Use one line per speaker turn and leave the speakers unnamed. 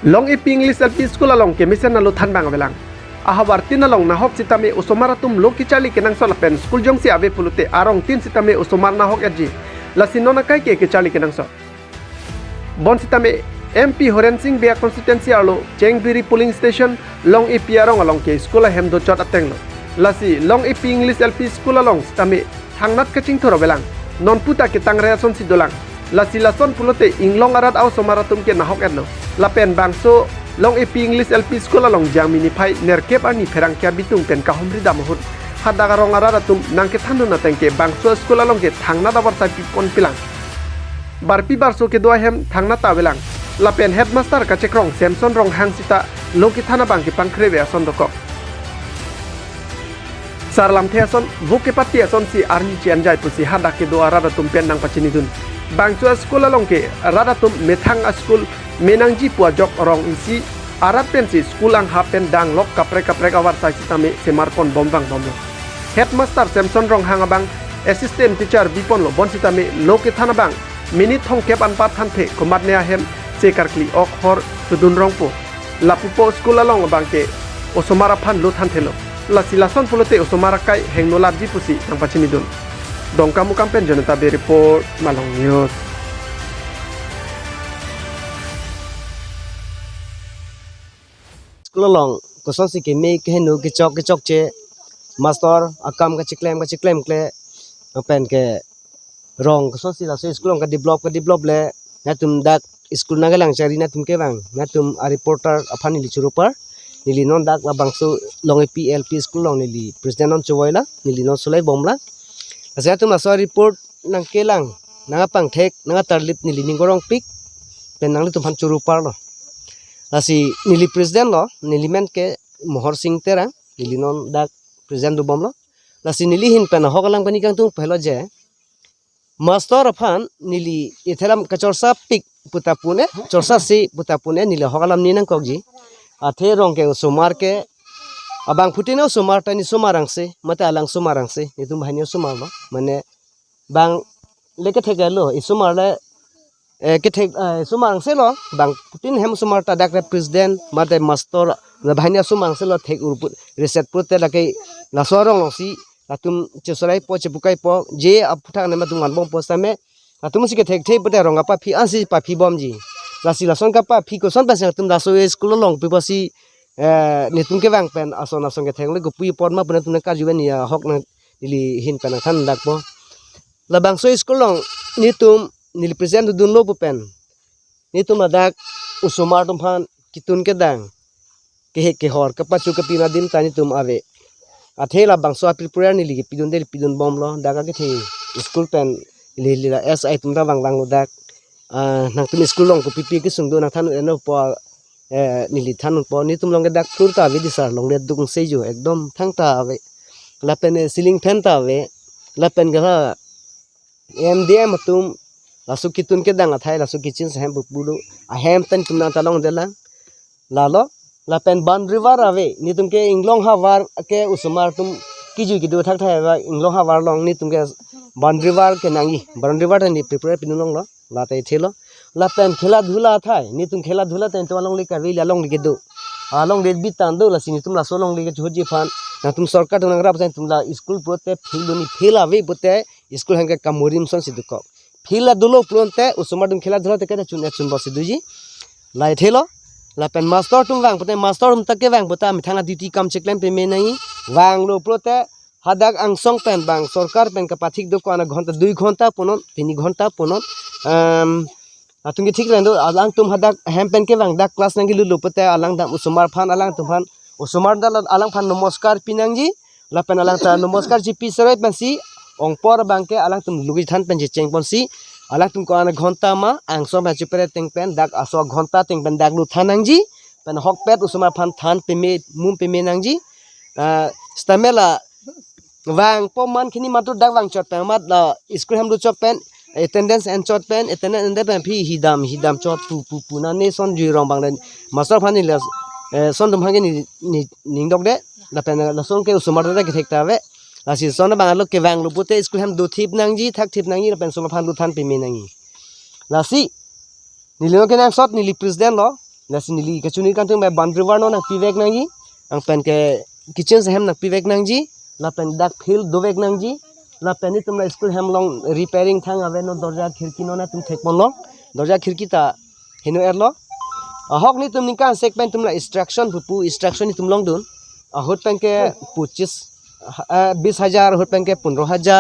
long ipi English LP school along ke misen nalu than bang belang ahawar tin along na hok sitame usomara tum loki chali kenang sola pen school jong si ave pulute arong tin sitame usomar na hok edji la sinona kai ke chali kenang so bon sitame MP Horen Singh Bea constituency alo Chengbiri polling station long ipi arong along ke school hem do chot atenglo lasi long ipi English LP school along sitame thangnat kaching thoro belang non puta ke tangrea son si dolang lasi lason pulute inglong arat au somaratum ke nahok edno lapen bangso long ipi English LP school along jamini pai nerkep ani ferang kya bitung pen kahumri damhut hadaga rong araratum nangke thandu na tengke bangso school along ke thangna dabar sai pipon pilang barpi barso ke doa hem thangna tabelang lapen headmaster ka chekrong Samson rong hangsita loki thana bangki pangkrebe ason doko sarlam theason buke pati ason si arni chianjai pusi hadake doa araratum pen nang pachini dun bangso school along ke araratum methang school menangji pua jok rong isi arat pensi school ang hapen dang lok kapre awar sai sitame semarpon bombang bomlo headmaster Samson rong hangabang assistant teacher bipon lo bon sitame loke thanabang minit hong kep anpat thante komatne ahem sekarkli ok hor tudun rongpo lapupo school along bangke osomara phan lo thantelo la silason pulote osomara kai hengno labji pusi tang pachini dun dongka mukam pen jonata be report malong news
long koson si ke me ke no ke chok che master akam ka chiklem kle pen ke rong koson si la so school ka develop le na tum dak school na galang chari na tum ke bang na tum a reporter afani li churuper nili non dak la bangso long PLP school long nili president on chowaila nili non solai bomla asa tum aso report nang kelang nanga pangthek nanga tarlit nili ningorong pik pen nang tum han churuper lo lasi nili president lo nili men ke mohor singh tera nili non dak president du bomlo lasi nili hin pen hogalang pani kang tung phelo je master afan nili itheram kachorsa pik putapune chorsa si putapune nili hogalam ni nang kokji athe rong ke sumar ke abang putino sumar tani sumarang se mata alang sumarang se nitum bhainyo sumar lo mane bang leke thegalo isumar le ke thek sumarang se lo bang putin hem sumar ta dak president mate master bhainyo sumang se lo thek urput reset putte lake la sorong lo si latum chesolai po chepukai po je aputha na ma dungan bom postame latum si ke thek thek putte ronga pa phi ansi pa phi bom ji lasi lason ka pa phi ko son pa tum da so school long pe si nitum ke bang pen ason ke thek le gupui por ma pun tum ka juben ya hok na nili hin pen than dak po la bang so school long nitum nili present dun lo pen nitum adak usumar tum phan kitun ke dang ke hor ka pa chu ka pina din tani tum ave athela bang so prepare nili ke pidun bom lo daga ke the school pen li SI tum da bang lo dak nang tum school long ko pipi ke sungdo nang than no po nili than po ni tum long ke dak tur ta vi disar long le dung sei jo ekdom thang ta ave la pen ceiling fan ta ave la pen ga MDM tum lasu kitun ke dang athai lasu kitchen sem bulu a hem tan tum na talong dela lalo la pen ban river ave ni tum ke inglong ha war ke usumar tum kiju kidu thak thai ba inglong ha war long ni tum ke ban river ke nangi ban river ni prepare pinulong lo la tai thelo la pen khela dhula thai ni tum khela dhula tan to long le ka ri la long le ke do along le bi tan do la sini tum la so long le ke joji fan na tum sarkar tung ngra pa tum la school pote philuni phela ave pote school hang ke kamurim son sidukok phila dulo plonte usumar dum khela dhula te ka chun bosi duji lai thelo la pen master tum wang pote master tum tak ke wang pota mi thanga duty kam cheklem pe me nai wang lo prote hadak angsong pen bang sarkar pen ka pathik do ko ana ghonta 2 ghonta ponon 3 ghonta ponon atung ke thik rando alang tum hadak hem pen ke wang dak class nangi lulu pote alang dam usumar phan alang tum phan usumar dal alang phan namaskar pinangji la pen alang ta namaskar ji pisare pen si ongpor bangke alang tum lugi than pen je chengpon si alang tum ko ana ghonta ma angso ma chupere teng pen dak aso ghonta teng pen dak lu thanangji pen hok pet usumar phan than pe me mum pe me nangji stamela wang po man khini matur dak wang chot pen mat la school ham lu chot pen attendance and chot pen attendance and pen phi hidam chot pu na ne son ji rong bang den master phan ni la son dum hange ni ning dok de la pen la son ke usumar da ke thek ta ve lasi son bang lo ke wang lu pute school ham do thip nangji thak thip nangji la pen so phan lu than pe me nangi lasi nili no ke nang shot nili president lo nasi nili kacuni kan tung ban river no nak pivek nangji ang pen ke kitchen sehem nak pivek nangji la pen dak phil dovek nangji la pen ni tumla school hem long repairing thang ave no dorja khirki no na tum thek mon lo dorja khirki ta henu erlo hok ni tum ning kan sek pen tumla instruction pu instruction ni tum long dun hot pen ke 25 20,000 hot pen ke 15,000